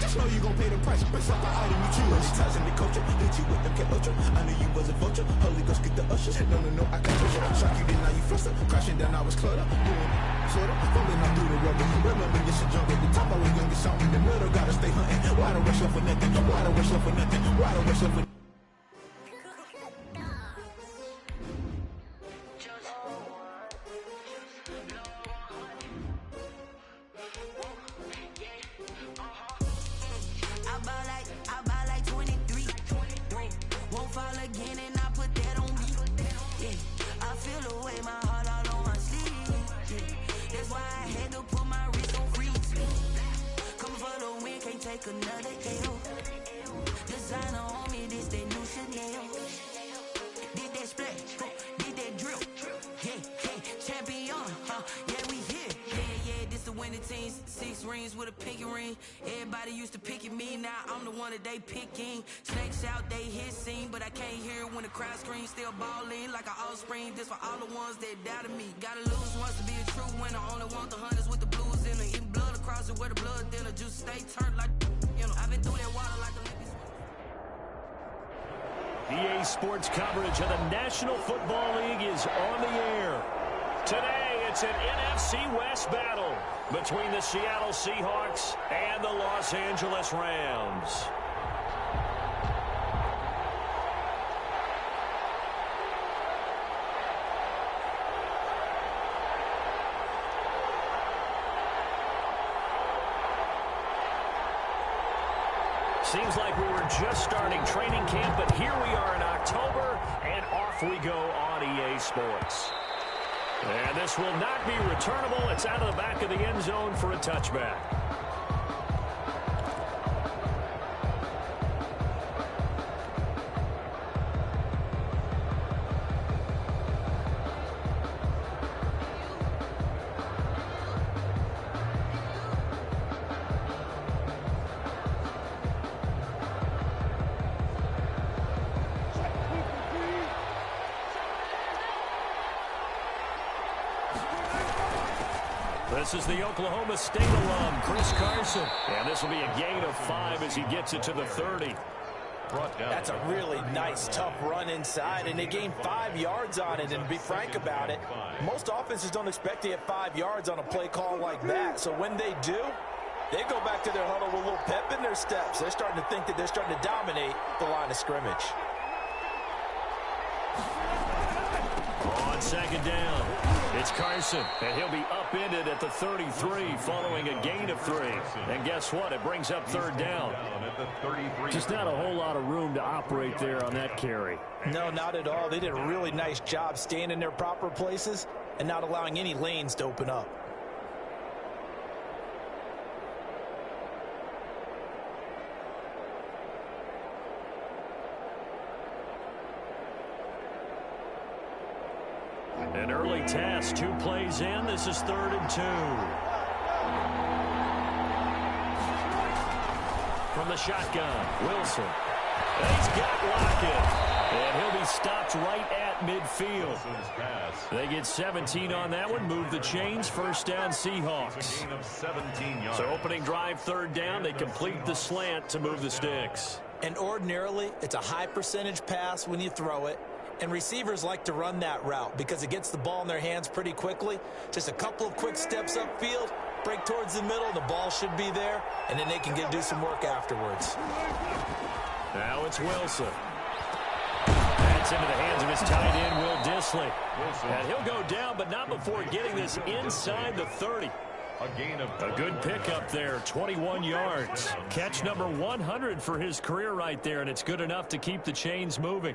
Just know you gon' pay the price. Price up the item you choose. Many times in the culture, hit you with them cat ultra. I knew you was a vulture. Holy Ghost get the usher. No, I can't touch you. Shock you, then now you fluster. Crashing down, I was cluttered. Doing sorta, fumbling out through the rubber. Remember this a jungle. The top I was young and something in the middle. Gotta stay hunting. Why don't rush up for nothing? Why don't rush up for nothing? Why don't rush up for nothing? Another L. Designer on me, this that new Chanel. Did that splash, did that drill. Yeah, champion, yeah, we here. Yeah, this the winning team. 6 rings with a pinky ring. Everybody used to pick at me, now I'm the one that they picking. Snakes out, they hit scene, but I can't hear when the crowd screams. Still balling like an offspring. This for all the ones that doubted me. Gotta lose once to be a true winner. Only want the hunters with the blues in it. Eating blood across it where the blood then the juice stay turned like. I've been through that water like the EA Sports coverage of the National Football League is on the air. Today, it's an NFC West battle between the Seattle Seahawks and the Los Angeles Rams. Seems like we were just starting training camp, but here we are in October, and off we go on EA Sports. And this will not be returnable. It's out of the back of the end zone for a touchback. This is the Oklahoma State alum, Chris Carson. And this will be a gain of 5 as he gets it to the 30. That's a really nice, tough run inside, and they gained 5 yards on it. And to be frank about it, most offenses don't expect to get 5 yards on a play call like that. So when they do, they go back to their huddle with a little pep in their steps. They're starting to think that they're starting to dominate the line of scrimmage. On second down, it's Carson, and he'll be upended at the 33 following a gain of 3. And guess what? It brings up third down. Just not a whole lot of room to operate there on that carry. No, not at all. They did a really nice job staying in their proper places and not allowing any lanes to open up. An early task, 2 plays in. This is 3rd and 2. From the shotgun, Wilson. He's got Lockett. And he'll be stopped right at midfield. They get 17 on that one. Move the chains. First down, Seahawks. So opening drive, 3rd down. They complete the slant to move the sticks. And ordinarily, it's a high percentage pass when you throw it. And receivers like to run that route because it gets the ball in their hands pretty quickly. Just a couple of quick steps upfield, break towards the middle, the ball should be there, and then they can do some work afterwards. Now it's Wilson. That's into the hands of his tight end, Will Dissly. And he'll go down, but not before getting this inside the 30. A good pickup there, 21 yards. Catch number 100 for his career right there, and it's good enough to keep the chains moving.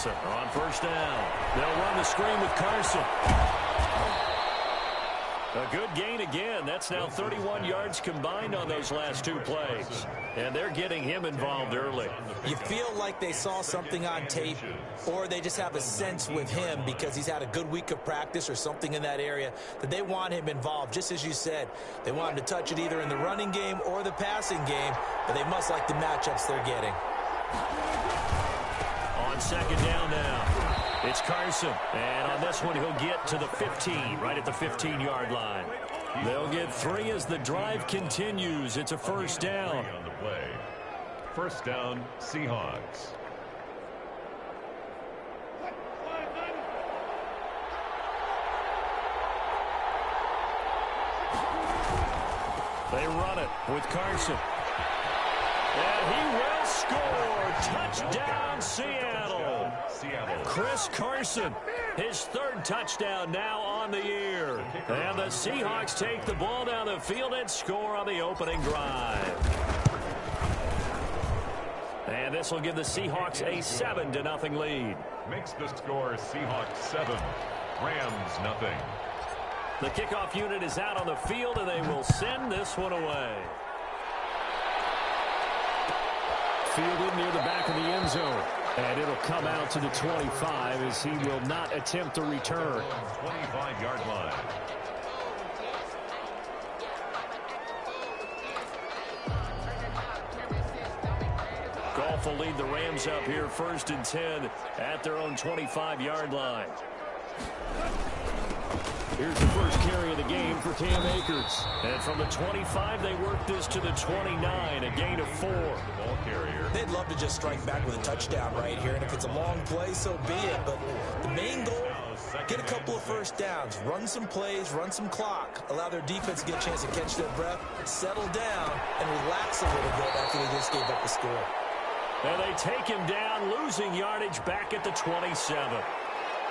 On first down, they'll run the screen with Carson. A good gain again. That's now 31 yards combined on those last two plays. And they're getting him involved early. You feel like they saw something on tape, or they just have a sense with him because he's had a good week of practice or something in that area that they want him involved. Just as you said, they want him to touch it either in the running game or the passing game, but they must like the matchups they're getting. On second down now. It's Carson, and on this one, he'll get to the 15, right at the 15-yard line. They'll get 3 as the drive continues. It's a first down. On the play. First down, Seahawks. They run it with Carson. And he will score. Touchdown, Seattle. Chris Carson, his 3rd touchdown now on the year. And the Seahawks take the ball down the field and score on the opening drive. And this will give the Seahawks a 7-0 lead. Makes the score Seahawks 7, Rams nothing. The kickoff unit is out on the field, and they will send this one away. Fielded near the back of the end zone. And it'll come out to the 25 as he will not attempt a return. 25-yard line. Goff will lead the Rams up here 1st and 10 at their own 25-yard line. Here's the first carry of the game for Cam Akers. And from the 25, they work this to the 29, a gain of 4. Ball carrier. They'd love to just strike back with a touchdown right here, and if it's a long play, so be it. But the main goal, get a couple of first downs, run some plays, run some clock, allow their defense to get a chance to catch their breath, settle down, and relax a little bit after they just gave up the score. And they take him down, losing yardage back at the 27.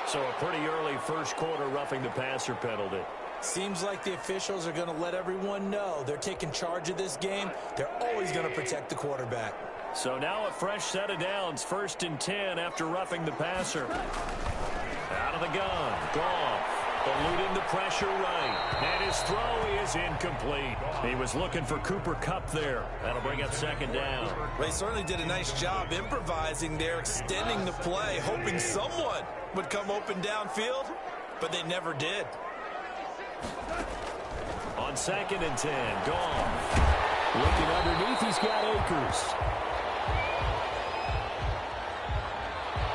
So a pretty early first quarter roughing the passer penalty. Seems like the officials are going to let everyone know they're taking charge of this game. They're always going to protect the quarterback. So now a fresh set of downs, 1st and 10 after roughing the passer. Out of the gun, Goff. Eluding the pressure right. And his throw is incomplete. He was looking for Cooper Kupp there. That'll bring up 2nd down. They certainly did a nice job improvising there, extending the play, hoping someone would come open downfield, but they never did. On 2nd and 10, Goff. Looking underneath, he's got Akers.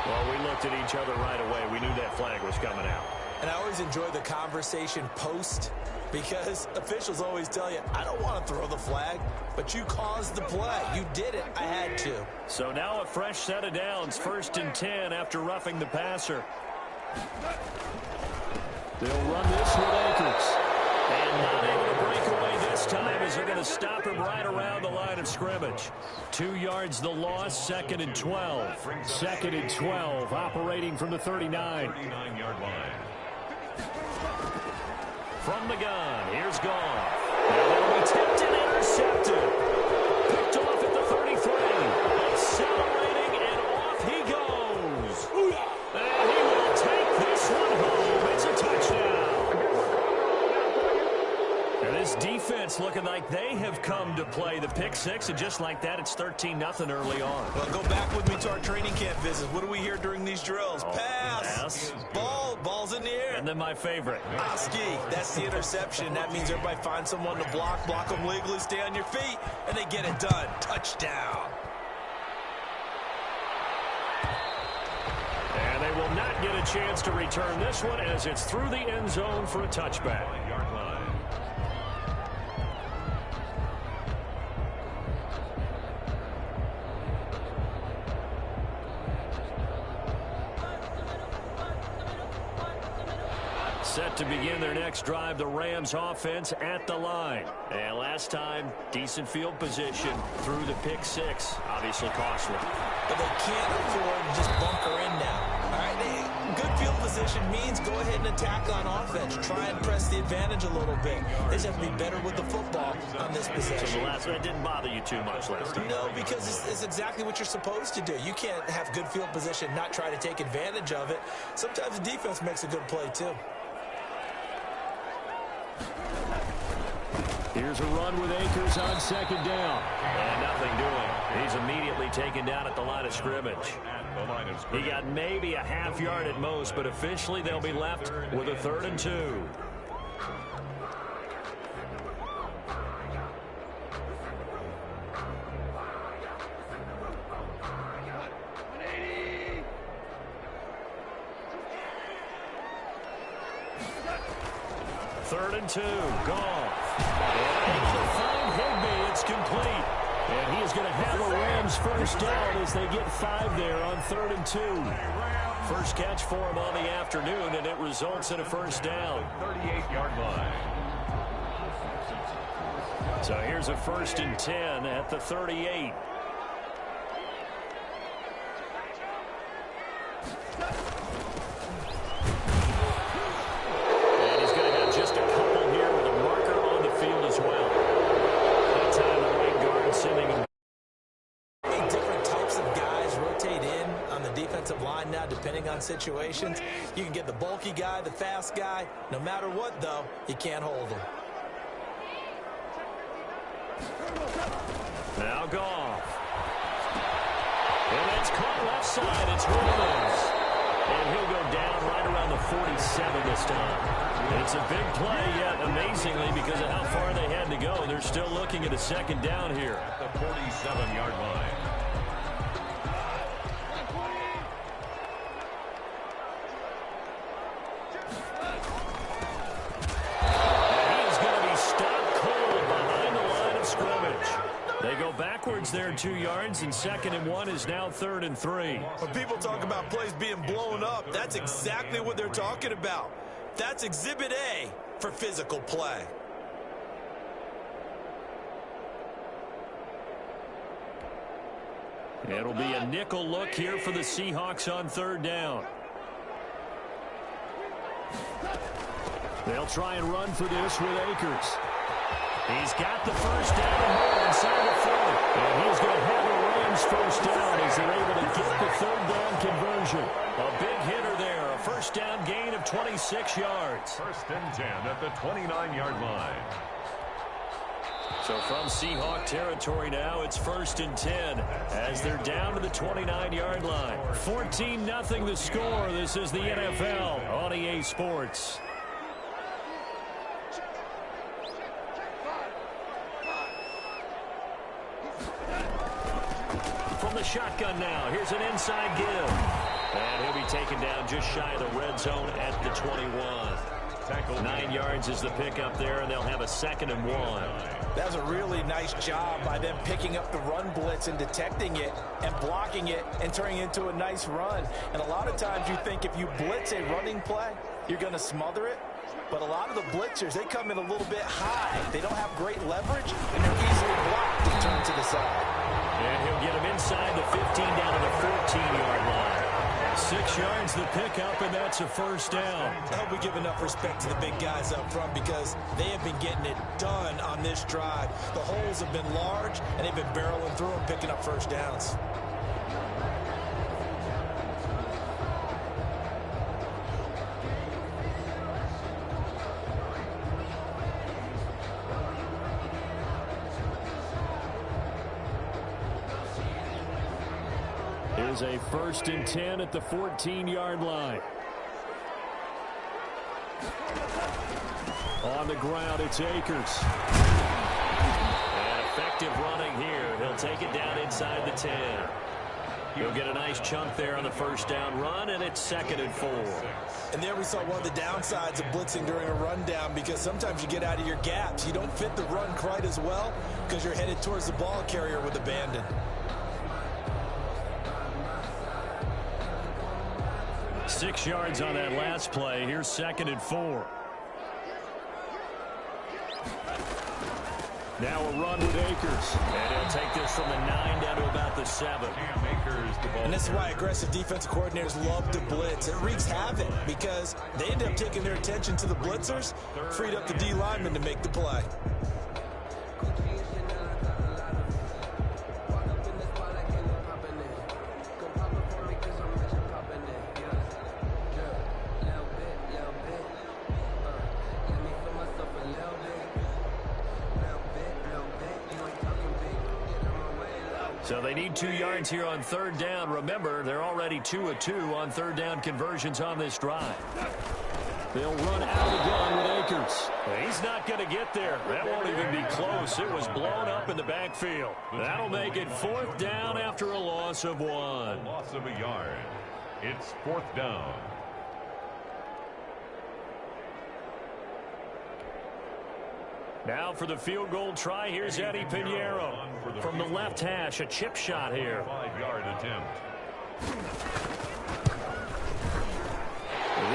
Well, we looked at each other right away. We knew that flag was coming out. And I always enjoy the conversation post because officials always tell you, I don't want to throw the flag, but you caused the play. You did it. I had to. So now a fresh set of downs, 1st and 10 after roughing the passer. They'll run this with Akers. And not able to break away this time as they're going to stop him right around the line of scrimmage. 2 yards the loss, 2nd and 12. 2nd and 12, operating from the 39. 39-yard line. From the gun, here's Goff. And it'll be tipped and intercepted. Picked off at the 33. Accelerating, and off he goes. And he will take this one home. It's a touchdown. And this defense looking like they have come to play the pick six, and just like that, it's 13-0 early on. Well, go back with me to our training camp visits. What do we hear during these drills? Pass. Ball's in the air. And then my favorite. Oski, that's the interception. That means everybody finds someone to block them legally, stay on your feet, and they get it done. Touchdown. And they will not get a chance to return this one as it's through the end zone for a touchback. 1-yard line. Set to begin their next drive, the Rams offense at the line. And last time, decent field position through the pick six. Obviously costly. But they can't afford to just bunker in now. All right, good field position means go ahead and attack on offense. Try and press the advantage a little bit. They just have to be better with the football on this possession. So the last one didn't bother you too much last time? No, because it's exactly what you're supposed to do. You can't have good field position, not try to take advantage of it. Sometimes the defense makes a good play, too. Here's a run with Akers on second down. And nothing doing. He's immediately taken down at the line of scrimmage. He got maybe a half yard at most, but officially they'll be left with a 3rd and 2. Third and 2, Goff. And able to find Higbee. It's complete. And he is going to have a Rams first down as they get 5 there on 3rd and 2. First catch for him on the afternoon, and it results in a first down. 38-yard line. So here's a 1st and 10 at the 38. Depending on situations, you can get the bulky guy, the fast guy. No matter what, though, you can't hold him. Now Goff. And it's caught left side. It's Williams. And he'll go down right around the 47 this time. It's a big play, yet amazingly, because of how far they had to go, they're still looking at a second down here. At the 47-yard line. Backwards there 2 yards, and 2nd and 1 is now 3rd and 3. When people talk about plays being blown up, that's exactly what they're talking about. That's Exhibit A for physical play. It'll be a nickel look here for the Seahawks on 3rd down. They'll try and run for this with Akers. He's got the first down and more inside the 40. And he's going to have a Rams first down as they're able to get the 3rd down conversion. A big hitter there. A first down gain of 26 yards. 1st and 10 at the 29-yard line. So from Seahawk territory now, it's 1st and 10 as they're down to the 29-yard line. 14-0 the score. This is the NFL on EA Sports. From the shotgun now, here's an inside give. And he'll be taken down just shy of the red zone at the 21. 9 yards is the pickup there, and they'll have a 2nd and 1. That's a really nice job by them picking up the run blitz and detecting it and blocking it and turning it into a nice run. And a lot of times you think if you blitz a running play, you're going to smother it. But a lot of the blitzers, they come in a little bit high. They don't have great leverage, and they're easily blocked and turned to the side. And he'll get him inside the 15 down to the 14-yard line. 6 yards the pickup, and that's a first down. I hope we give enough respect to the big guys up front because they have been getting it done on this drive. The holes have been large, and they've been barreling through them, picking up first downs. Here's a 1st and 10 at the 14-yard line. On the ground, it's Akers. And effective running here. He'll take it down inside the 10. He'll get a nice chunk there on the first down run, and it's 2nd and 4. And there we saw one of the downsides of blitzing during a rundown because sometimes you get out of your gaps. You don't fit the run quite as well because you're headed towards the ball carrier with abandon. 6 yards on that last play. Here's 2nd and 4. Now a run with Akers. And he'll take this from the 9 down to about the 7. And this is why aggressive defensive coordinators love to blitz. It wreaks havoc because they end up taking their attention to the blitzers, freed up the D lineman to make the play. So they need 2 yards here on third down. Remember, they're already 2 of 2 on third down conversions on this drive. They'll run out of the gun with Akers. He's not going to get there. That won't even be close. It was blown up in the backfield. That'll make it 4th down after a loss of 1. Loss of a yard. It's 4th down. Now for the field goal try, here's Eddie Pinheiro. From the left hash, a chip shot here. 5-yard attempt.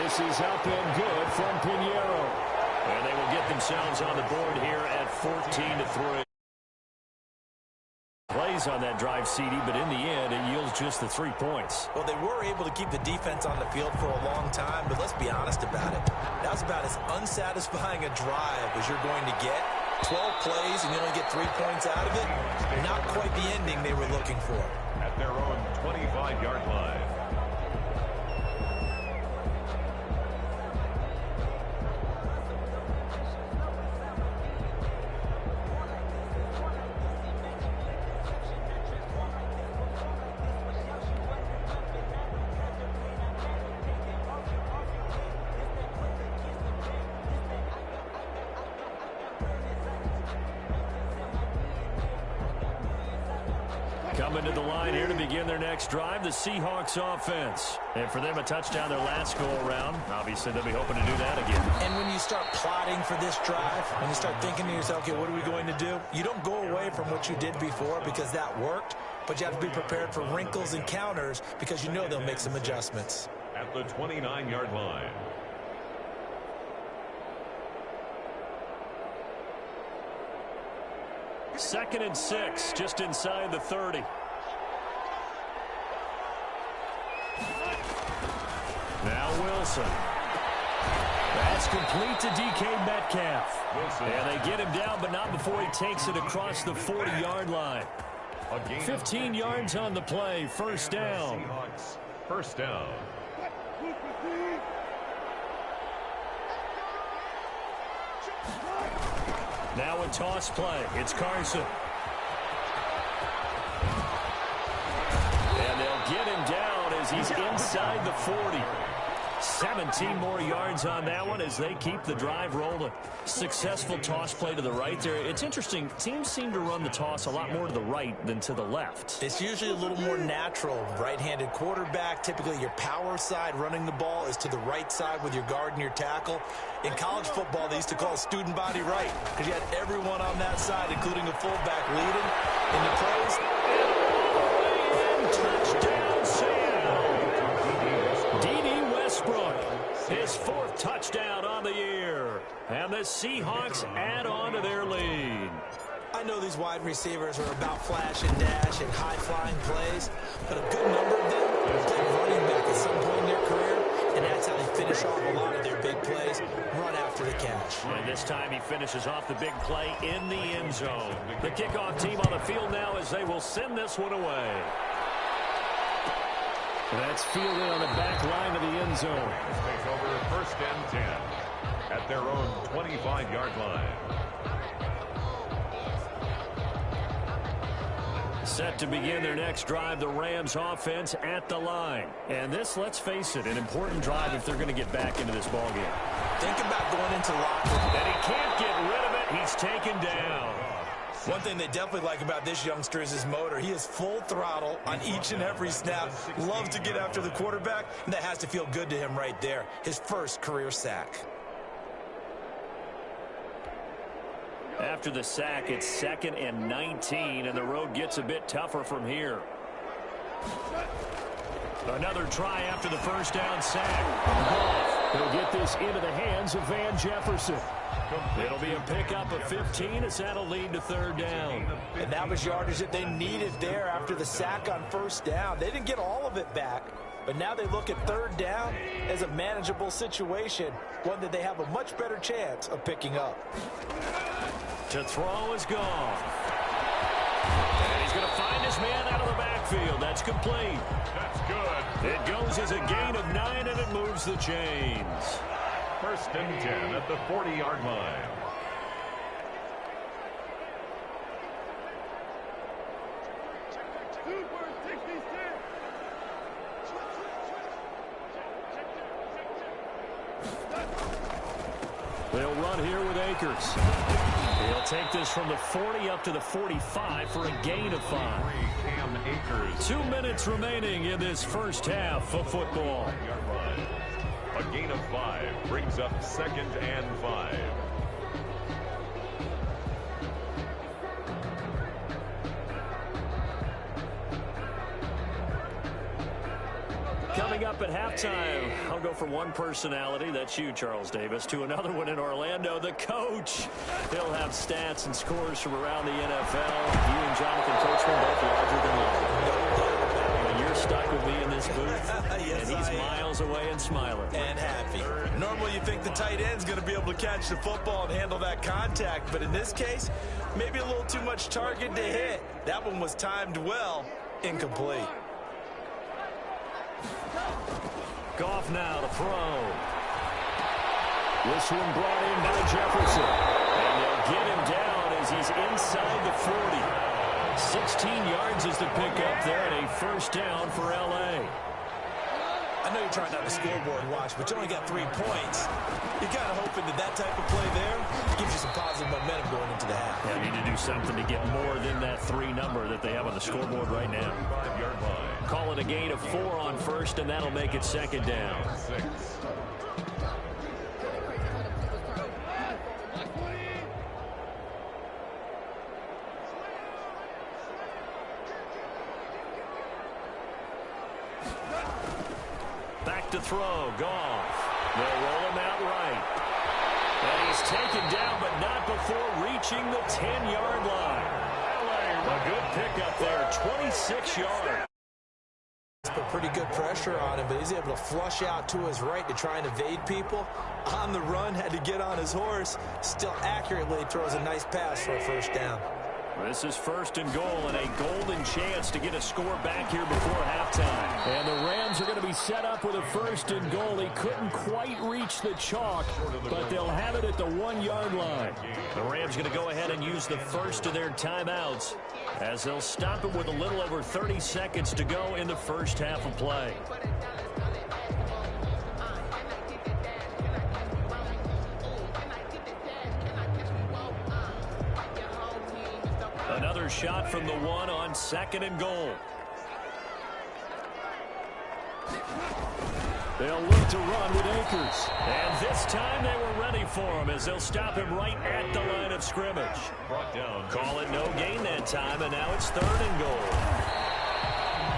This is up and good from Pinheiro. And they will get themselves on the board here at 14-3. Plays on that drive, CD, but in the end, it yields just the 3 points. Well, they were able to keep the defense on the field for a long time, but let's be honest about it. That was about as unsatisfying a drive as you're going to get. 12 plays, and you only get 3 points out of it. Not quite the ending they were looking for. At their own 25-yard line. Coming to the line here to begin their next drive, the Seahawks offense. And for them, a touchdown their last go-around. Obviously, they'll be hoping to do that again. And when you start plotting for this drive, when you start thinking to yourself, okay, what are we going to do? You don't go away from what you did before because that worked, but you have to be prepared for wrinkles and counters because you know they'll make some adjustments. At the 29-yard line. Second and 6, just inside the 30. Now Wilson. That's complete to DK Metcalf. And they get him down, but not before he takes it across the 40-yard line. 15 yards on the play, first down. Seahawks, first down. Now a toss play. It's Carson. And they'll get him down as he's inside the 40. 17 more yards on that one as they keep the drive rolling. Successful toss play to the right there. It's interesting. Teams seem to run the toss a lot more to the right than to the left. It's usually a little more natural. Right-handed quarterback, typically your power side running the ball is to the right side with your guard and your tackle. In college football, they used to call it student body right because you had everyone on that side, including a fullback, leading in the plays. And touchdown, Sam. D.D. Westbrook, his 4th touchdown on the year. And the Seahawks add on to their lead. I know these wide receivers are about flash and dash and high-flying plays, but a good number of them play running back at some point in their career, and that's how they finish off a lot of their big plays, run after the catch. And this time he finishes off the big play in the end zone. The kickoff team on the field now as they will send this one away. That's fielded on the back line of the end zone. Takes over first and 10 at their own 25-yard line. Set to begin their next drive, the Rams offense at the line. And this, let's face it, an important drive if they're going to get back into this ballgame. Think about going into locker room. And he can't get rid of it. He's taken down. One thing they definitely like about this youngster is his motor. He is full throttle on each and every snap. Loves to get after the quarterback, and that has to feel good to him right there. His first career sack. After the sack, it's 2nd and 19, and the road gets a bit tougher from here. Another try after the first down sack. They'll get this into the hands of Van Jefferson. It'll be a pickup of 15 as that'll lead to 3rd down. And that was yardage that they needed there after the sack on first down. They didn't get all of it back, but now they look at 3rd down as a manageable situation, one that they have a much better chance of picking up. To throw is gone. And he's going to find his man out of the backfield. That's complete. That's good. It goes as a gain of 9, and it moves the chains. First and 10 at the 40-yard line. They'll run here with Akers. He'll take this from the 40 up to the 45 for a gain of 5. 2 minutes remaining in this first half of football. A gain of 5 brings up 2nd and 5. Coming up at halftime, I'll go from one personality, that's you, Charles Davis, to another one in Orlando, the coach. He'll have stats and scores from around the NFL. You and Jonathan Coachman both larger than life. But you're stuck with me in this booth, Yes, and he's miles away and smiling. And happy. Normally you think the tight end's going to be able to catch the football and handle that contact, but in this case, maybe a little too much target to hit. That one was timed well, incomplete. Goff now to throw. This one brought in by Jefferson. And they'll get him down as he's inside the 40. 16 yards is the pickup there, and a first down for L.A. I know you're trying not to scoreboard watch, but you only got 3 points. You're kind of hoping that type of play there gives you some positive momentum going into the half. Yeah, need to do something to get more than that 3 number that they have on the scoreboard right now. Call it a gain of 4 on first, and that'll make it 2nd down. 6. Back to throw, Goff. They'll roll him out right. And he's taken down, but not before reaching the 10-yard line. A good pickup there, 26 yards. Put pretty good pressure on him, but he's able to flush out to his right to try and evade people. On the run, had to get on his horse. Still accurately throws a nice pass for a first down. This is 1st and goal, and a golden chance to get a score back here before halftime. And the Rams are going to be set up with a 1st and goal. He couldn't quite reach the chalk, but they'll have it at the 1-yard line. The Rams going to go ahead and use the first of their timeouts as they'll stop it with a little over 30 seconds to go in the first half of play. Another shot from the 1 on 2nd and goal. They'll look to run with Akers. And this time they were ready for him as they'll stop him right at the line of scrimmage. Call it no gain that time, and now it's 3rd and goal.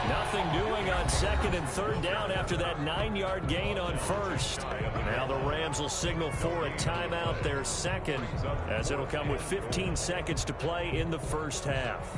Nothing doing on 2nd and 3rd down after that 9-yard gain on 1st. Now the Rams will signal for a timeout, their 2nd, as it'll come with 15 seconds to play in the first half.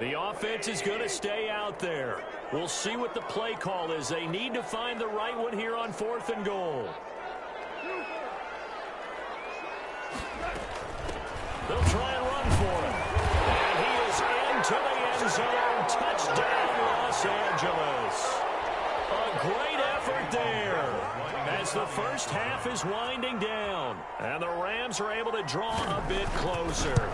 The offense is going to stay out there. We'll see what the play call is. They need to find the right one here on 4th and goal. They'll try and run for him. And he is into the end zone. Touchdown, Los Angeles. A great effort there as the first half is winding down. And the Rams are able to draw a bit closer.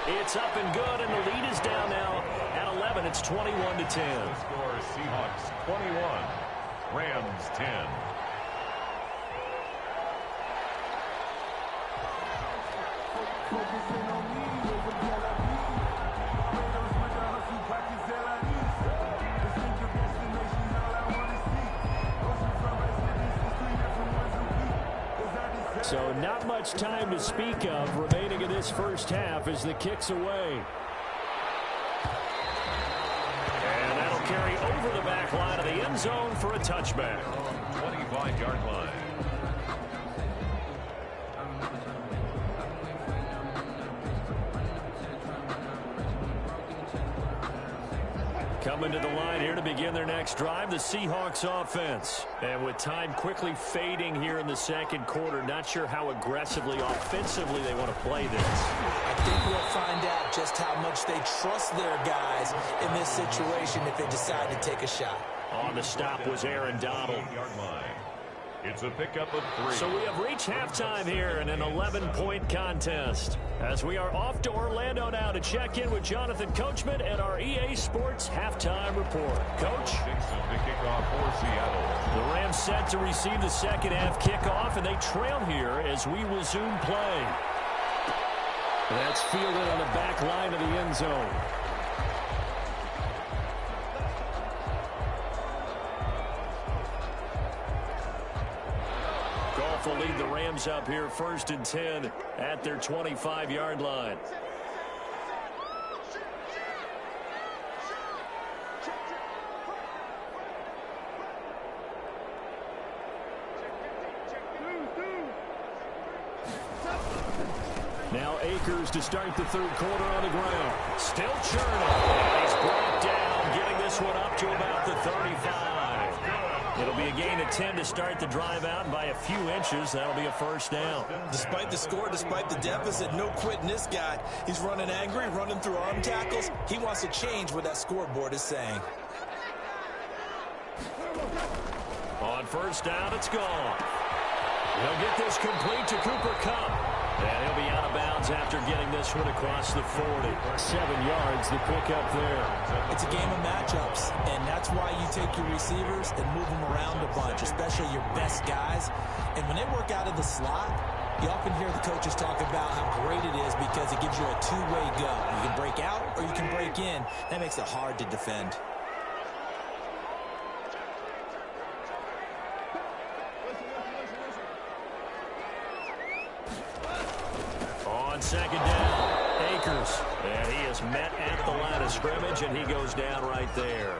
It's up and good, and the lead is down now at 11. It's 21-10. Score Seahawks 21, Rams 10. So not much time to speak of remaining in this first half as the kick's away. And that'll carry over the back line of the end zone for a touchback. 25-yard line. Coming to the line here to begin their next drive, the Seahawks offense. And with time quickly fading here in the second quarter, not sure how aggressively, offensively they want to play this. I think we'll find out just how much they trust their guys in this situation if they decide to take a shot. On the stop was Aaron Donald. It's a pickup of 3. So we have reached halftime here in an 11-point contest. As we are off to Orlando now to check in with Jonathan Coachman and our EA Sports halftime report. Coach? The kickoff for Seattle. The Rams set to receive the second half kickoff, and they trail here as we resume play. That's fielded on the back line of the end zone. Goff will lead the Rams up here 1st and 10 at their 25-yard line. Now Akers to start the third quarter on the ground. Still churning. And he's brought down, getting this one up to about the 35. It'll be a gain of 10 to start the drive out, and by a few inches, that'll be a first down. Despite the score, despite the deficit, no quitting this guy. He's running angry, running through arm tackles. He wants to change what that scoreboard is saying. On first down, it's gone. He'll get this complete to Cooper Kupp. And he'll be out of bounds after getting this one across the 40. 7 yards, the pickup there. It's a game of matchups, and that's why you take your receivers and move them around a bunch, especially your best guys. And when they work out of the slot, you often hear the coaches talk about how great it is because it gives you a two-way go. You can break out or you can break in. That makes it hard to defend. Second down, Akers. And he is met at the line of scrimmage, and he goes down right there.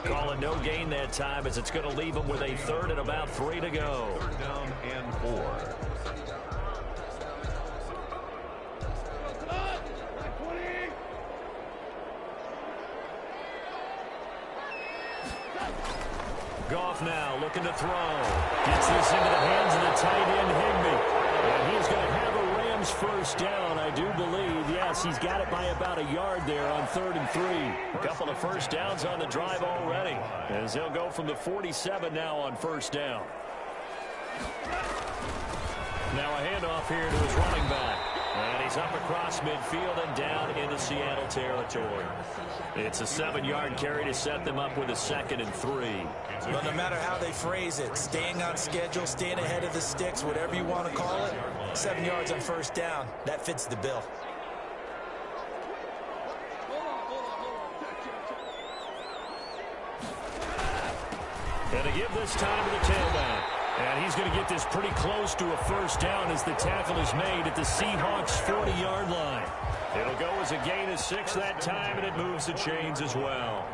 Call it no gain that time, as it's going to leave him with a 3rd and about 3 to go. 3rd down and 4. Goff now looking to throw. Gets this into the hands of the tight end, Higbee. And he's going to have a Rams first down, I do believe. Yes, he's got it by about a yard there on 3rd and 3. A couple of first downs on the drive already, as they'll go from the 47 now on first down. Now a handoff here to his running back. And he's up across midfield and down into Seattle territory. It's a 7-yard carry to set them up with a 2nd and 3. But no matter how they phrase it, staying on schedule, staying ahead of the sticks, whatever you want to call it, 7 yards on first down, that fits the bill. And to give this time to the tailback. And he's going to get this pretty close to a first down as the tackle is made at the Seahawks 40-yard line. It'll go as a gain of 6 that time, and it moves the chains as well.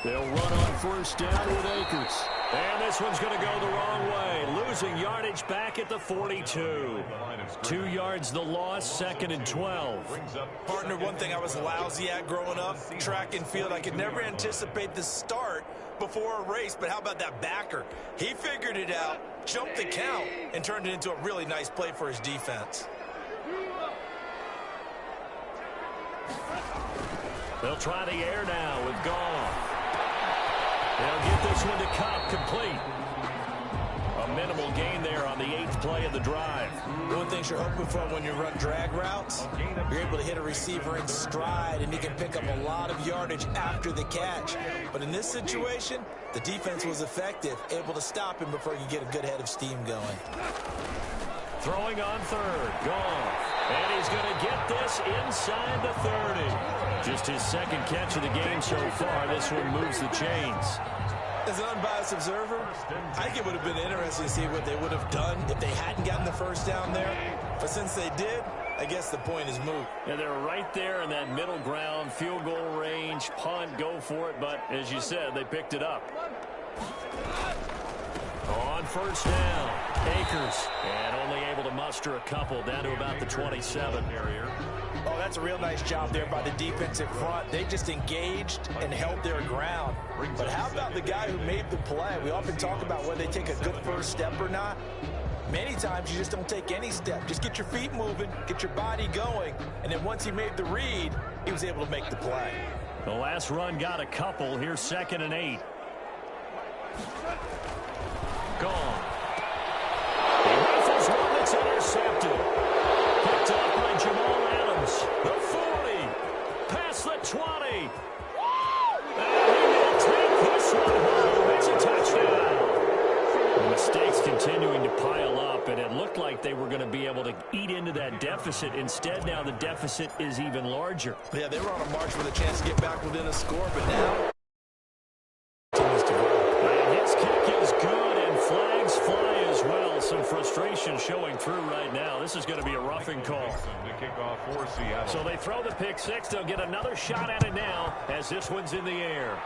They'll run on first down with Akers. And this one's going to go the wrong way. Losing yardage back at the 42. 2 yards the loss, 2nd and 12. Partner, one thing I was lousy at growing up, track and field, I could never anticipate the start before a race, but how about that backer? He figured it out, jumped the count, and turned it into a really nice play for his defense. They'll try the air now with Goff. They'll get this one to Kupp, complete. A minimal gain there on the 8th play of the drive. One thing you're hoping for when you run drag routes, you're able to hit a receiver in stride, and he can pick up a lot of yardage after the catch. But in this situation, the defense was effective, able to stop him before he could get a good head of steam going. Throwing on 3rd, Goff. And he's going to get this inside the 30. Just his 2nd catch of the game so far. This one moves the chains. As an unbiased observer, I think it would have been interesting to see what they would have done if they hadn't gotten the first down there. But since they did, I guess the point is moot. And they're right there in that middle ground, field goal range, punt, go for it. But as you said, they picked it up. On first down. Akers, and only able to muster a couple down to about the 27 area. Oh, that's a real nice job there by the defensive front. They just engaged and held their ground. But how about the guy who made the play? We often talk about whether they take a good first step or not. Many times you just don't take any step. Just get your feet moving, get your body going, and then once he made the read, he was able to make the play. The last run got a couple. Here's 2nd and 8. Gone. He rifles one that's intercepted. Picked up by Jamal Adams. The 40. Past the 20. And he will take this one home. It's a touchdown. The mistakes continuing to pile up, and it looked like they were going to be able to eat into that deficit. Instead, now the deficit is even larger. Yeah, they were on a march with a chance to get back within a score, but now some frustration showing through right now. This is going to be a roughing call. So they throw the pick six. They'll get another shot at it now as this one's in the air.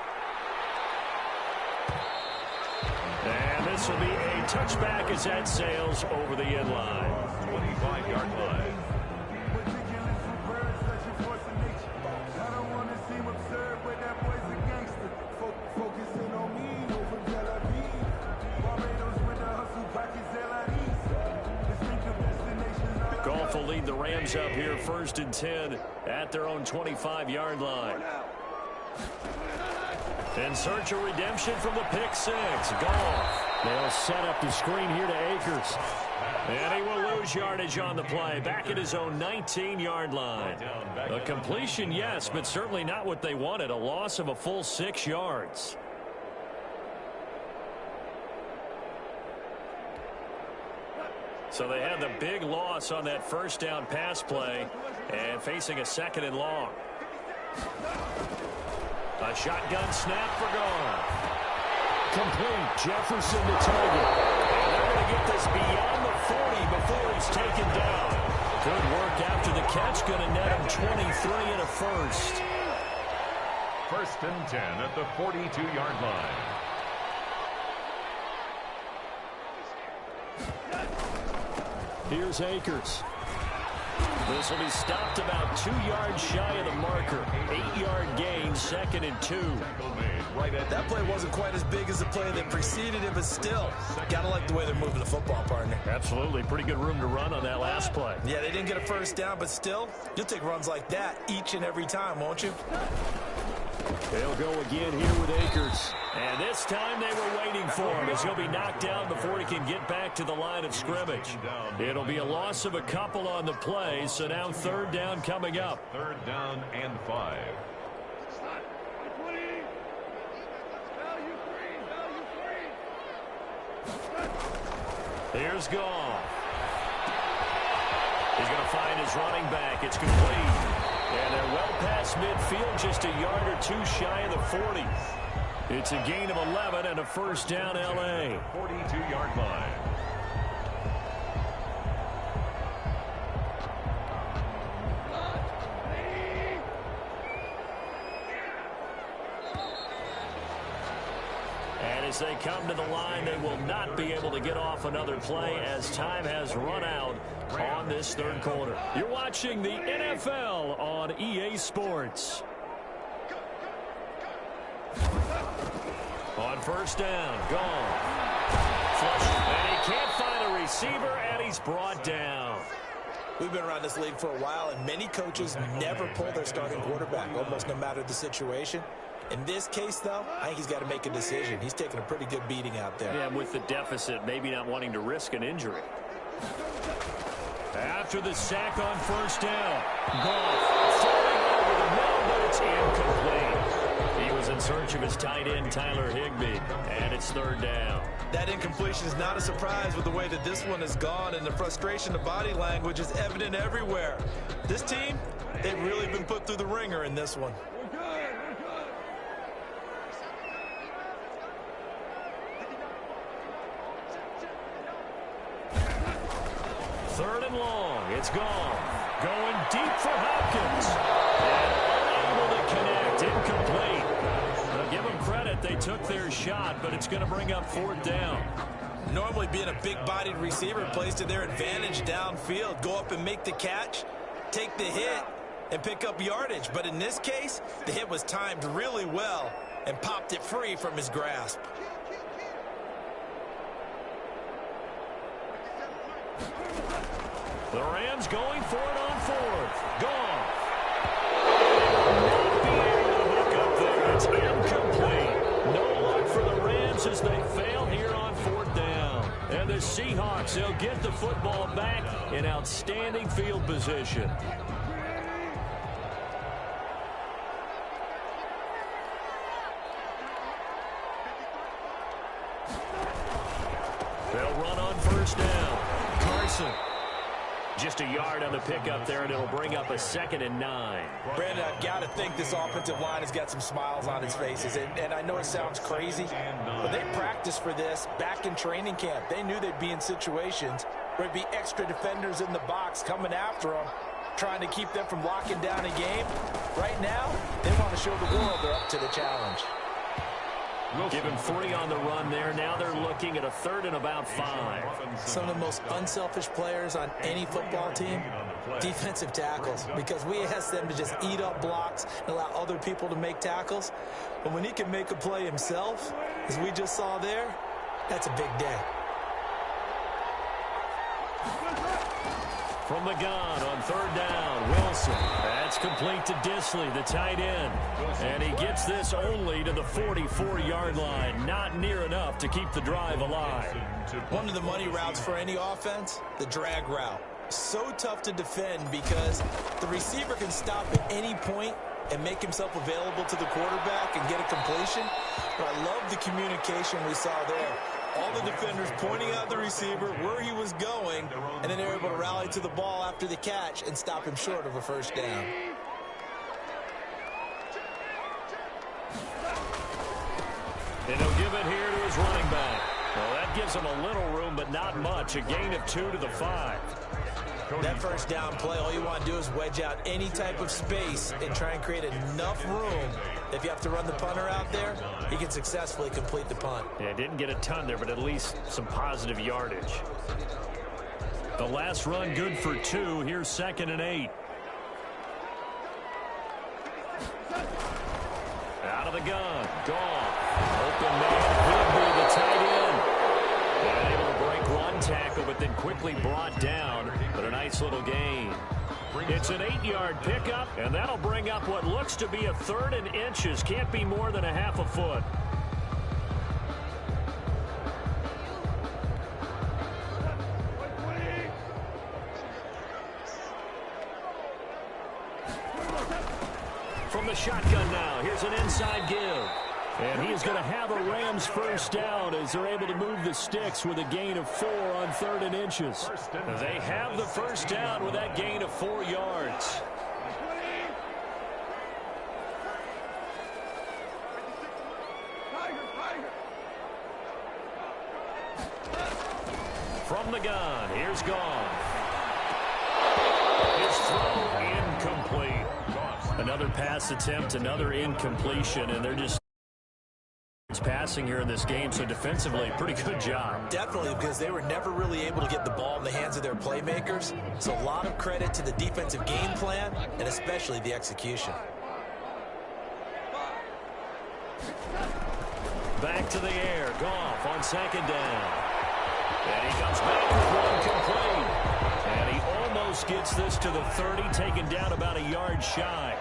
And this will be a touchback as that sails over the end line. 25-yard line. Goff will lead the Rams up here 1st and 10 at their own 25-yard line. In search of redemption from the pick six. Goff. They'll set up the screen here to Akers. And he will lose yardage on the play. Back at his own 19-yard line. A completion, yes, but certainly not what they wanted. A loss of a full 6 yards. So they had the big loss on that first down pass play and facing a 2nd and long. A shotgun snap for Goff. Complete. Jefferson to target. And they're going to get this beyond the 40 before he's taken down. Good work after the catch. Going to net him 23 and a first. 1st and 10 at the 42-yard line. Here's Akers. This will be stopped about 2 yards shy of the marker. 8-yard gain, 2nd and 2. That play wasn't quite as big as the play that preceded it, but still, gotta like the way they're moving the football, partner. Absolutely. Pretty good room to run on that last play. Yeah, they didn't get a first down, but still, you'll take runs like that each and every time, won't you? They'll go again here with Akers. And this time they were waiting for him as he'll be knocked down before he can get back to the line of scrimmage. It'll be a loss of a couple on the play, so now 3rd down coming up. 3rd down and 5. Here's Goff. He's going to find his running back. It's complete. And they're well past midfield, just a yard or two shy of the 40. It's a gain of 11 and a first down, L.A. 42-yard line. And as they come to the line, they will not be able to get off another play as time has run out on this 3rd quarter. You're watching the NFL on EA Sports. On 1st down, gone. Flush, and he can't find a receiver, and he's brought down. We've been around this league for a while, and many coaches never pull their starting quarterback, almost no matter the situation. In this case, though, I think he's got to make a decision. He's taking a pretty good beating out there. Yeah, with the deficit, maybe not wanting to risk an injury. After the sack on 1st down, Goff falling over the middle, but it's incomplete. He was in search of his tight end, Tyler Higbee, and it's 3rd down. That incompletion is not a surprise with the way that this one has gone, and the frustration, the body language is evident everywhere. This team, they've really been put through the ringer in this one. Third and long. It's gone. Going deep for Hopkins. And unable to connect. Incomplete. Now give them credit. They took their shot, but it's going to bring up 4th down. Normally being a big-bodied receiver plays to their advantage downfield. Go up and make the catch, take the hit, and pick up yardage. But in this case, the hit was timed really well and popped it free from his grasp. The Rams going for it on fourth. Gone. It's incomplete. No luck for the Rams as they fail here on fourth down. And the Seahawks, they'll get the football back in outstanding field position. They'll run on first down. Carson. Just a yard on the pickup there, and it'll bring up a 2nd and 9. Brandon, I've got to think this offensive line has got some smiles on its faces. And I know it sounds crazy, but they practiced for this back in training camp. They knew they'd be in situations where there'd be extra defenders in the box coming after them, trying to keep them from locking down a game. Right now, they want to show the world they're up to the challenge. Give him 3 on the run there. Now they're looking at a 3rd and about 5. Some of the most unselfish players on any football team, defensive tackles, because we ask them to just eat up blocks and allow other people to make tackles. But when he can make a play himself, as we just saw there, that's a big day. From the gun on 3rd down, Wilson. That's complete to Disley, the tight end. And he gets this only to the 44-yard line. Not near enough to keep the drive alive. One of the money routes for any offense, the drag route. So tough to defend because the receiver can stop at any point and make himself available to the quarterback and get a completion. But I love the communication we saw there. All the defenders pointing out the receiver where he was going, and then they were able to rally to the ball after the catch and stop him short of a first down. And he'll give it here to his running back. Well, that gives him a little room, but not much. A gain of 2 to the 5. That first down play, all you want to do is wedge out any type of space and try and create enough room. If you have to run the punter out there, he can successfully complete the punt. Yeah, didn't get a ton there, but at least some positive yardage. The last run good for 2. Here's 2nd and 8. Out of the gun. Gone. Open man. Could be the tight end. And able to break one tackle, but then quickly brought down. But a nice little gain. It's an 8-yard pickup, and that'll bring up what looks to be a 3rd and inches. Can't be more than a half a foot. From the shotgun now, here's an inside give. And he is going to have a Rams first down as they're able to move the sticks with a gain of 4 on 3rd and inches. They have the first down with that gain of 4 yards. From the gun, here's Gone. His throw incomplete. Another pass attempt, another incompletion, and they're just passing here in this game, so defensively, pretty good job. Definitely, because they were never really able to get the ball in the hands of their playmakers. So a lot of credit to the defensive game plan, and especially the execution. Back to the air. Goff on 2nd down. And he comes back with one complete. And he almost gets this to the 30, taken down about a yard shy.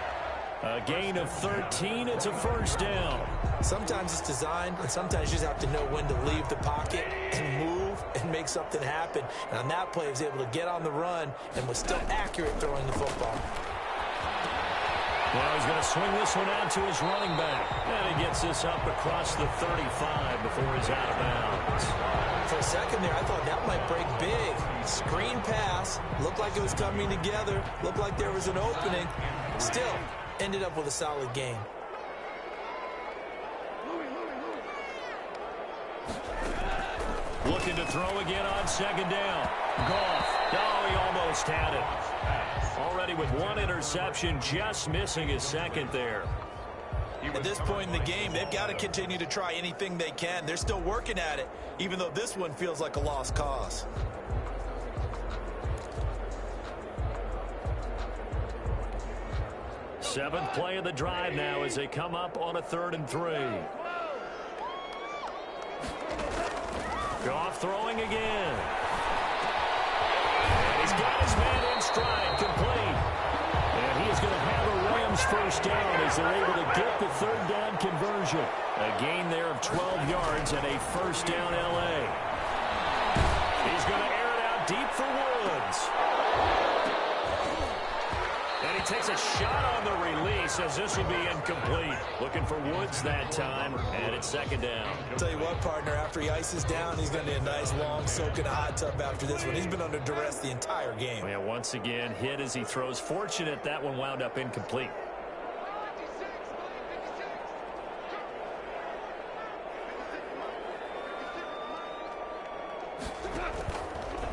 A gain of 13. It's a first down. Sometimes it's designed, and sometimes you just have to know when to leave the pocket and move and make something happen. And on that play, he was able to get on the run and was still accurate throwing the football. Now he's going to swing this one out to his running back. And he gets this up across the 35 before he's out of bounds. For a second there, I thought that might break big. Screen pass. Looked like it was coming together. Looked like there was an opening. Still, ended up with a solid game. Looking to throw again on 2nd down. Goff. Oh, he almost had it. Already with one interception, just missing his 2nd there. At this point in the game, they've got to continue to try anything they can. They're still working at it, even though this one feels like a lost cause. Seventh play of the drive now as they come up on a 3rd and 3. Goff throwing again. And he's got his man in stride, complete. And he is going to have a Rams first down as they're able to get the 3rd down conversion. A gain there of 12 yards and a first down L.A. He's going to air it out deep for Woods. And he takes a shot on the release as this will be incomplete. Looking for Woods that time, and it's 2nd down. I'll tell you what, partner, after he ices down, he's going to need a nice, long soak in a hot tub after this one. He's been under duress the entire game. Yeah, once again, hit as he throws. Fortunate that one wound up incomplete.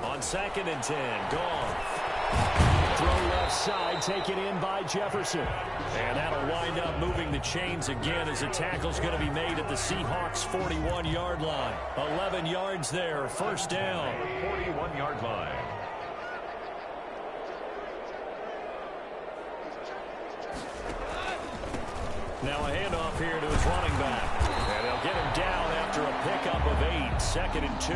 On 2nd and 10, gone. Throw left side, taken in by Jefferson. And that'll wind up moving the chains again as the tackle's going to be made at the Seahawks' 41-yard line. 11 yards there, first down. 41-yard line. Now a handoff here to his running back. And they'll get him down after a pickup of 8, 2nd and 2.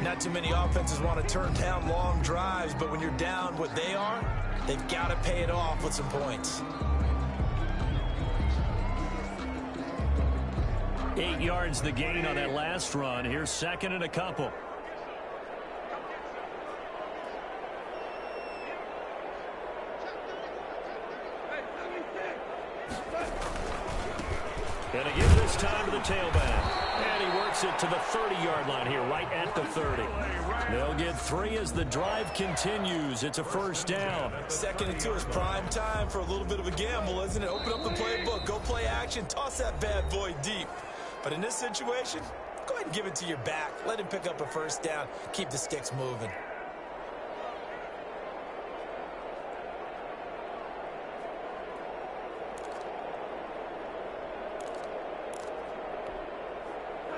Not too many offenses want to turn down long drives, but when you're down what they are, they've got to pay it off with some points. 8 yards the gain on that last run. Here's 2nd and a couple. And again this time to the tailback. And he works it to the 30-yard line here, right at the 30. They'll get 3 as the drive continues. It's a first down. 2nd and 2 is prime time for a little bit of a gamble, isn't it? Open up the playbook, go play action, toss that bad boy deep. But in this situation, go ahead and give it to your back. Let him pick up a first down. Keep the sticks moving.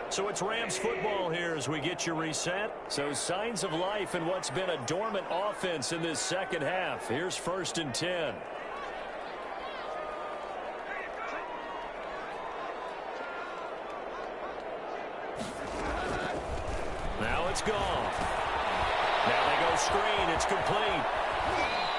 So it's Rams football here as we get you reset. So signs of life in what's been a dormant offense in this second half. Here's 1st and 10. Now it's gone. Now they go screen. It's complete.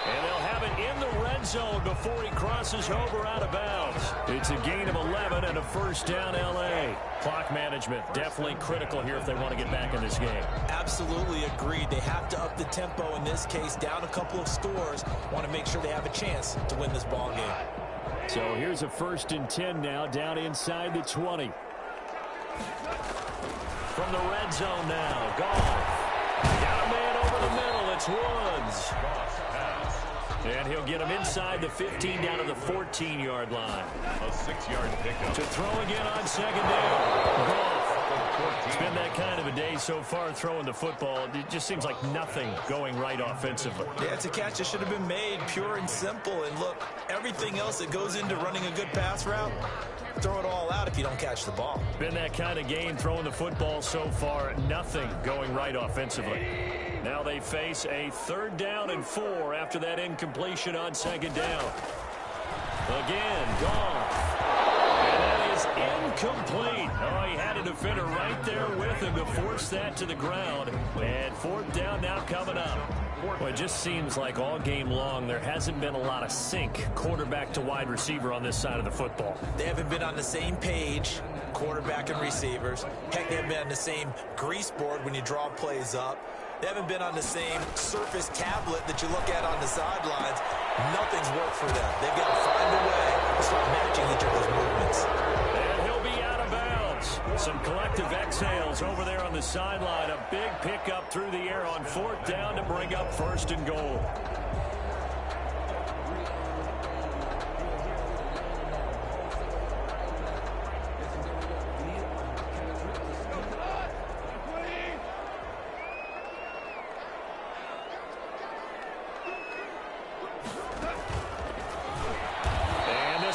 And they'll have it in the red zone before he crosses over out of bounds. It's a gain of 11 and a first down L.A. Clock management definitely critical here if they want to get back in this game. Absolutely agreed. They have to up the tempo in this case, down a couple of scores. Want to make sure they have a chance to win this ball game. So here's a 1st and 10 now, down inside the 20. From the red zone now, Goff. Got a man over the middle. It's Woods. And he'll get him inside the 15 down to the 14-yard line. A 6-yard pickup. To throw again on 2nd down. Goff. It's been that kind of a day so far throwing the football. It just seems like nothing going right offensively. Yeah, it's a catch that should have been made, pure and simple. And look, everything else that goes into running a good pass route, throw it all out if you don't catch the ball. Been that kind of game throwing the football so far. Nothing going right offensively. Now they face a 3rd down and 4 after that incompletion on 2nd down. Again, Goff. And that is incomplete. Oh, he had a defender right there with him to force that to the ground. And 4th down now coming up. Well, it just seems like all game long there hasn't been a lot of sync quarterback to wide receiver on this side of the football. They haven't been on the same page, quarterback and receivers. Heck, they haven't been on the same grease board when you draw plays up. They haven't been on the same surface tablet that you look at on the sidelines. Nothing's worked for them. They've got to find a way to start matching each other's movements. And he'll be out of bounds. Some collective exhales over there on the sideline. A big pickup through the air on 4th down to bring up 1st and goal.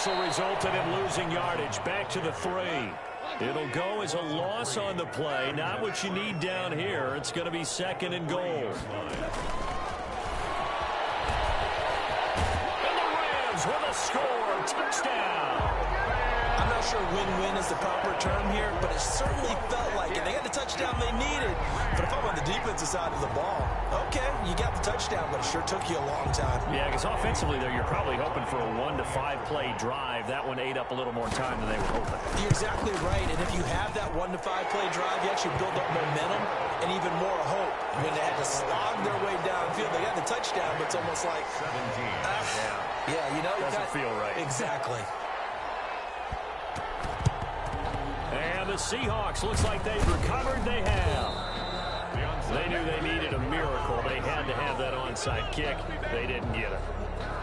whistle resulted in losing yardage. Back to the 3. It'll go as a loss on the play. Not what you need down here. It's going to be 2nd and goal. And the Rams with a score. Touchdown. I'm not sure win-win is the proper term here, but it certainly felt like it. They got the touchdown they needed. But if I'm on the defensive side of the ball, okay, you got the touchdown, but it sure took you a long time. Yeah, because offensively there, you're probably hoping for a 1 to 5 play drive. That one ate up a little more time than they were hoping. You're exactly right, and if you have that 1 to 5 play drive, you actually build up momentum and even more hope. When they had to slog their way downfield, they got the touchdown, but it's almost like 17. yeah, you know, doesn't feel right. Exactly. And the Seahawks, looks like they've recovered. They have. They knew they needed a miracle. They had to have that onside kick. They didn't get it.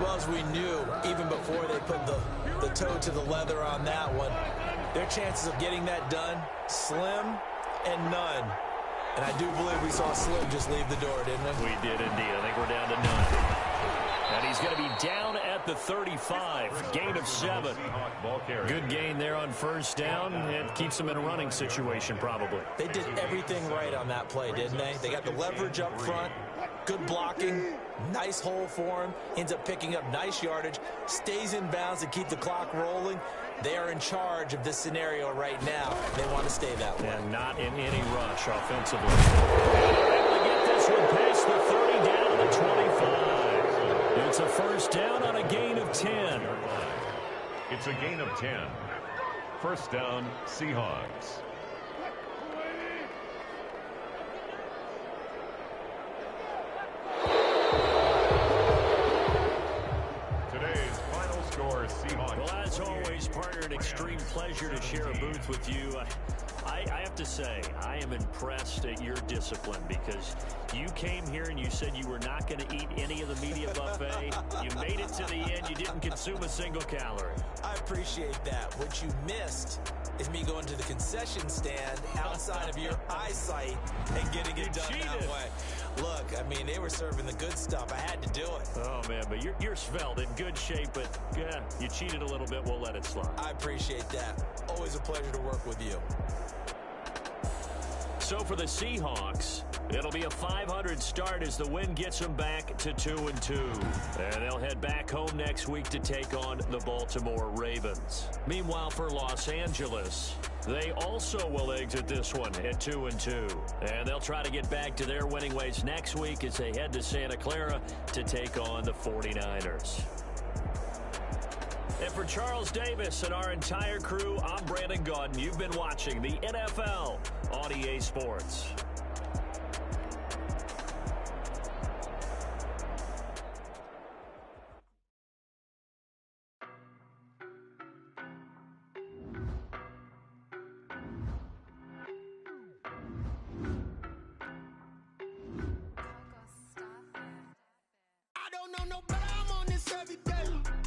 Well, as we knew, even before they put the toe to the leather on that one, their chances of getting that done, slim and none. And I do believe we saw Slim just leave the door, didn't we? We did indeed. I think we're down to none. And he's going to be down at the 35. Gain of 7. Good gain there on first down. It keeps them in a running situation probably. They did everything right on that play, didn't they? They got the leverage up front. Good blocking. Nice hole for him. Ends up picking up nice yardage. Stays in bounds to keep the clock rolling. They are in charge of this scenario right now. They want to stay that way. And not in any rush offensively. And they're able to get this one past the 30 down to the 25. It's a first down on a gain of 10. It's a gain of 10. First down, Seahawks. Today's final score, Seahawks. Well, as always, partner, an extreme pleasure to share a booth with you. I have to say, I am impressed at your discipline because you came here and you said you were not going to eat any of the media buffet. You made it to the end. You didn't consume a single calorie. I appreciate that. What you missed is me going to the concession stand outside of your eyesight and getting it done that way. Look, I mean, they were serving the good stuff. I had to do it. Oh, man, but you're svelte, in good shape, but yeah, you cheated a little bit. We'll let it slide. I appreciate that. Always a pleasure to work with you. So for the Seahawks, it'll be a 500 start as the win gets them back to 2-2. And they'll head back home next week to take on the Baltimore Ravens. Meanwhile, for Los Angeles, they also will exit this one at 2-2. And they'll try to get back to their winning ways next week as they head to Santa Clara to take on the 49ers. And for Charles Davis and our entire crew, I'm Brandon Gaudin. You've been watching the NFL on EA Sports. I don't know no better, I'm on this every day.